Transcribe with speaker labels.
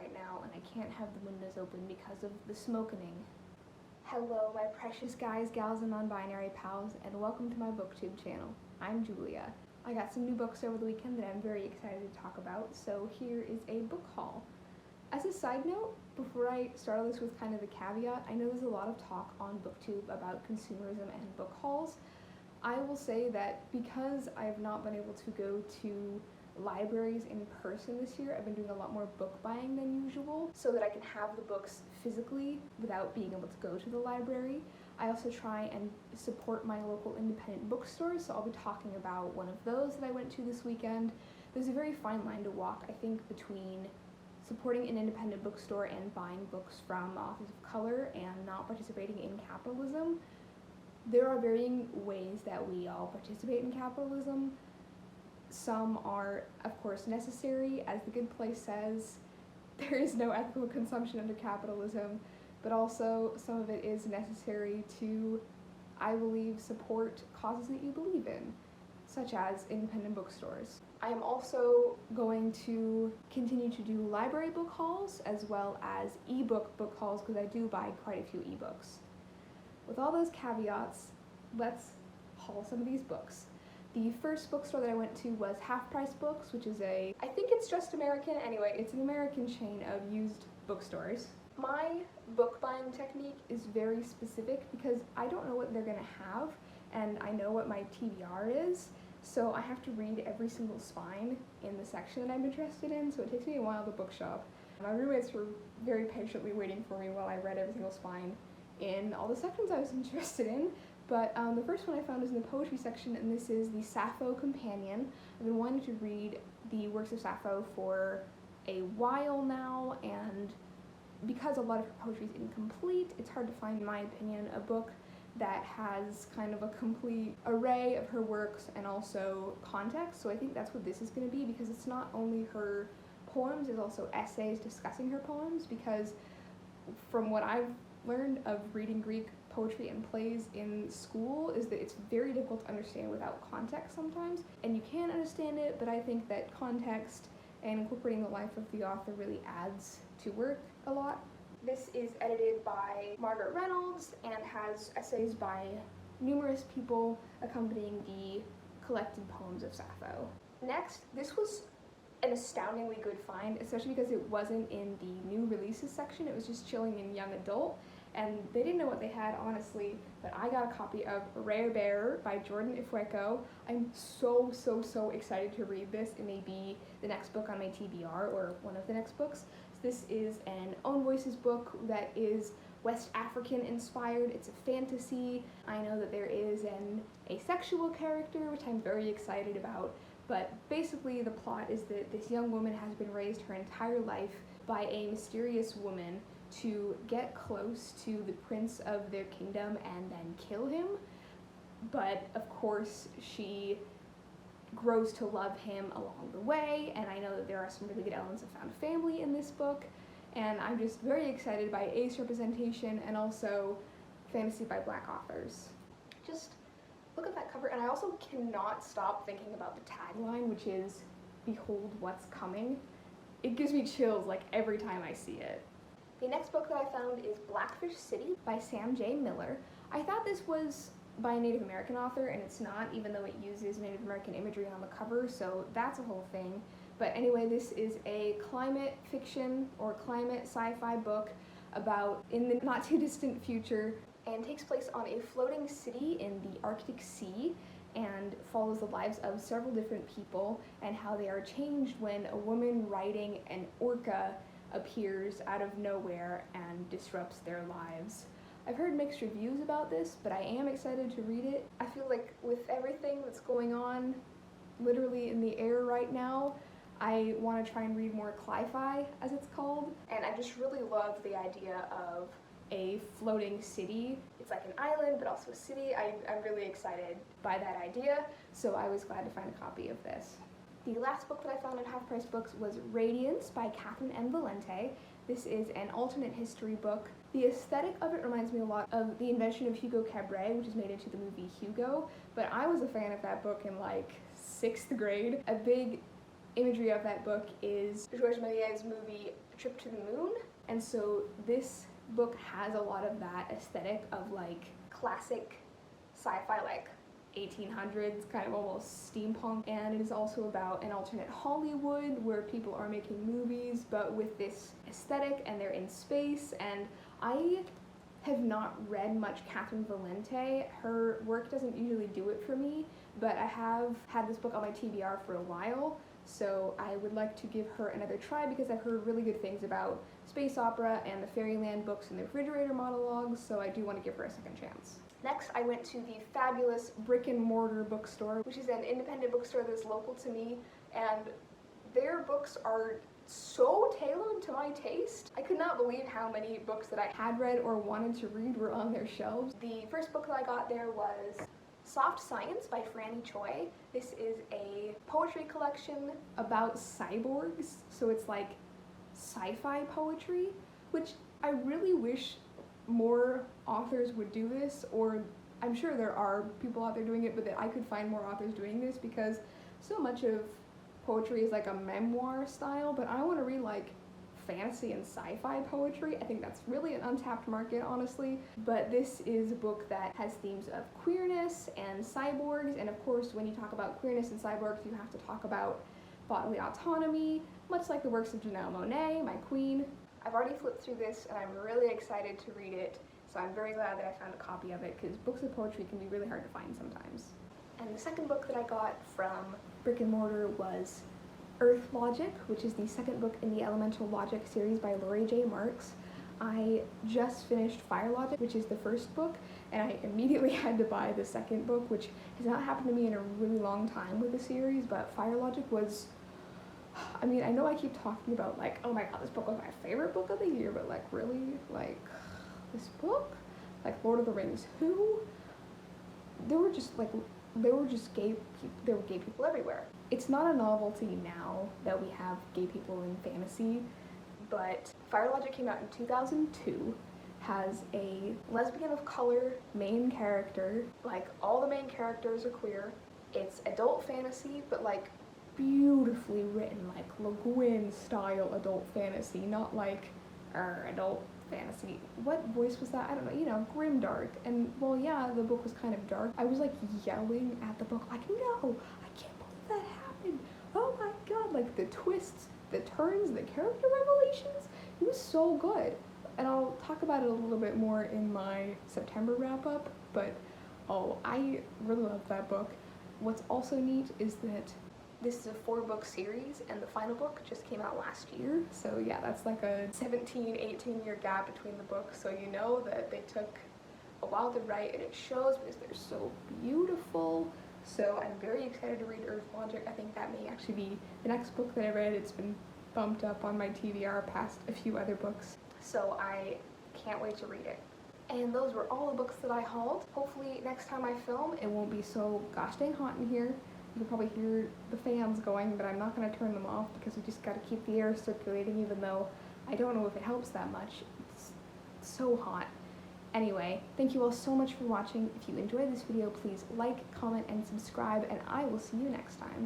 Speaker 1: right now and I can't have the windows open because of the smokening. Hello, my precious guys, gals, and non-binary pals, and welcome to my booktube channel. I'm Julia. I got some new books over the weekend that I'm very excited to talk about, so here is a book haul. As a side note, before I start all this with kind of a caveat, I know there's a lot of talk on booktube about consumerism and book hauls. I will say that because I've not been able to go to libraries in person this year, I've been doing a lot more book buying than usual so that I can have the books physically without being able to go to the library. I also try and support my local independent bookstores, so I'll be talking about one of those that I went to this weekend. There's a very fine line to walk, I think, between supporting an independent bookstore and buying books from authors of color and not participating in capitalism. There are varying ways that we all participate in capitalism. Some are, of course, necessary. As The Good Place says, there is no ethical consumption under capitalism, but also some of it is necessary to, I believe, support causes that you believe in, such as independent bookstores. I am also going to continue to do library book hauls as well as ebook book hauls because I do buy quite a few ebooks. With all those caveats, let's haul some of these books. The first bookstore that I went to was Half Price Books, which is I think it's just American, anyway, it's an American chain of used bookstores. My book buying technique is very specific because I don't know what they're gonna have, and I know what my TBR is, so I have to read every single spine in the section that I'm interested in, so it takes me a while to bookshop. My roommates were very patiently waiting for me while I read every single spine in all the sections I was interested in. But the first one I found was in the poetry section, and this is the Sappho Companion. I've been wanting to read the works of Sappho for a while now, and because a lot of her poetry is incomplete, it's hard to find, in my opinion, a book that has kind of a complete array of her works and also context. So I think that's what this is going to be, because it's not only her poems, it's also essays discussing her poems, because from what I've learned of reading Greek poetry and plays in school is that it's very difficult to understand without context sometimes, and you can understand it, but I think that context and incorporating the life of the author really adds to work a lot. This is edited by Margaret Reynolds and has essays by numerous people accompanying the collected poems of Sappho. Next, this was an astoundingly good find, especially because it wasn't in the new releases section, it was just chilling in young adult. And they didn't know what they had, honestly, but I got a copy of Rare Bearer by Jordan Ifueko. I'm so excited to read this. It may be the next book on my TBR, or one of the next books. So this is an Own Voices book that is West African inspired. It's a fantasy. I know that there is an asexual character, which I'm very excited about, but basically the plot is that this young woman has been raised her entire life by a mysterious woman to get close to the prince of their kingdom and then kill him, but of course she grows to love him along the way, and I know that there are some really good elements of found family in this book, and I'm just very excited by ace representation and also fantasy by Black authors. Just look at that cover, and I also cannot stop thinking about the tagline, which is "Behold what's coming." It gives me chills like every time I see it. The next book that I found is Blackfish City by Sam J. Miller. I thought this was by a Native American author, and it's not, even though it uses Native American imagery on the cover, so that's a whole thing. But anyway, this is a climate fiction or climate sci-fi book about in the not too distant future, and takes place on a floating city in the Arctic Sea, and follows the lives of several different people and how they are changed when a woman riding an orca appears out of nowhere and disrupts their lives. I've heard mixed reviews about this, but I am excited to read it. I feel like with everything that's going on literally in the air right now, I want to try and read more cli-fi, as it's called, and I just really love the idea of a floating city. It's like an island, but also a city. I'm really excited by that idea, so I was glad to find a copy of this. The last book that I found at Half Price Books was Radiance by Catherine M. Valente. This is an alternate history book. The aesthetic of it reminds me a lot of The Invention of Hugo Cabret, which is made into the movie Hugo, but I was a fan of that book in like 6th grade. A big imagery of that book is Georges Méliès's movie A Trip to the Moon, and so this book has a lot of that aesthetic of like classic sci-fi, like 1800s, kind of almost steampunk, and it is also about an alternate Hollywood where people are making movies but with this aesthetic, and they're in space. And I have not read much Catherynne Valente. Her work doesn't usually do it for me, but I have had this book on my TBR for a while, so I would like to give her another try because I've heard really good things about space opera and the Fairyland books and the Refrigerator monologues, so I do want to give her a second chance. Next, I went to the fabulous Brick and Mortar bookstore, which is an independent bookstore that's local to me, and their books are so tailored to my taste. I could not believe how many books that I had read or wanted to read were on their shelves. The first book that I got there was Soft Science by Franny Choi. This is a poetry collection about cyborgs, so it's like sci-fi poetry, which I really wish more authors would do this, or I'm sure there are people out there doing it, but that I could find more authors doing this, because so much of poetry is like a memoir style, but I want to read like fantasy and sci-fi poetry. I think that's really an untapped market, honestly. But this is a book that has themes of queerness and cyborgs, and of course when you talk about queerness and cyborgs, you have to talk about bodily autonomy, much like the works of Janelle Monáe, my queen. I've already flipped through this and I'm really excited to read it, so I'm very glad that I found a copy of it, because books of poetry can be really hard to find sometimes. And the second book that I got from Brick and Mortar was Earth Logic, which is the second book in the Elemental Logic series by Laurie J. Marks. I just finished Fire Logic, which is the first book, and I immediately had to buy the second book, which has not happened to me in a really long time with the series, but Fire Logic was, I mean, I know I keep talking about like, oh my god, this book was my favorite book of the year, but like really, like this book? Like Lord of the Rings, who? There were gay people everywhere. It's not a novelty now that we have gay people in fantasy, but Fire Logic came out in 2002, has a lesbian of color main character, like all the main characters are queer. It's adult fantasy, but like beautifully written, like Le Guin style adult fantasy, not like adult fantasy. What voice was that? I don't know, you know, grimdark. And well, yeah, the book was kind of dark. I was like yelling at the book, like, no, I can't believe that happened. Oh my god, like the twists, the turns, the character revelations, it was so good. And I'll talk about it a little bit more in my September wrap up, but oh, I really love that book. What's also neat is that this is a 4-book series, and the final book just came out last year. So yeah, that's like a 17, 18-year gap between the books. So you know that they took a while to write, and it shows because they're so beautiful. So I'm very excited to read Earth Logic. I think that may actually be the next book that I read. It's been bumped up on my TBR past a few other books. So I can't wait to read it. And those were all the books that I hauled. Hopefully next time I film, it won't be so gosh dang hot in here. You can probably hear the fans going, but I'm not going to turn them off because we just got to keep the air circulating, even though I don't know if it helps that much. It's so hot. Anyway, thank you all so much for watching. If you enjoyed this video, please like, comment, and subscribe, and I will see you next time.